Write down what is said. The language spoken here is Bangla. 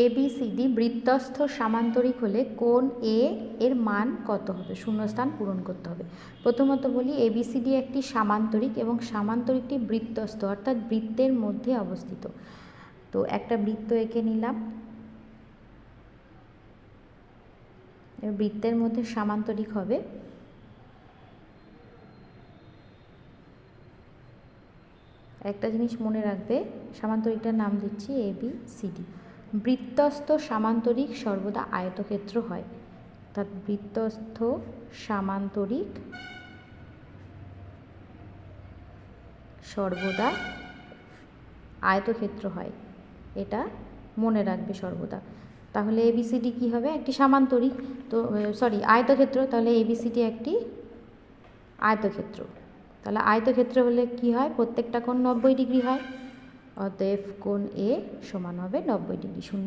ABCD বৃত্তস্থ সামান্তরিক হলে কোণ A এর মান কত হবে? শূন্যস্থান পূরণ করতে হবে। প্রথমত বলি ABCD একটি সামান্তরিক এবং সামান্তরিকটি বৃত্তস্থ অর্থাৎ বৃত্তের মধ্যে অবস্থিত। তো একটা বৃত্ত এঁকে নিলাম, বৃত্তের মধ্যে সামান্তরিক হবে একটা জিনিস মনে রাখবে, সামান্তরিকটার নাম দিচ্ছি ABCD। বৃত্তস্থ সামান্তরিক সর্বদা আয়তক্ষেত্র হয়, অর্থাৎ বৃত্তস্থ সামান্তরিক সর্বদা আয়তক্ষেত্র হয়, এটা মনে রাখবে সর্বদা। তাহলে ABCD কি হবে? একটি সামান্তরিক, তো আয়তক্ষেত্র, তাহলে ABCD একটি আয়তক্ষেত্র। তাহলে আয়তক্ষেত্র হলে কি হয়? প্রত্যেকটা কোণ 90 ডিগ্রি হয়, অতএব কোণ A সমান হবে 90 ডিগ্রি।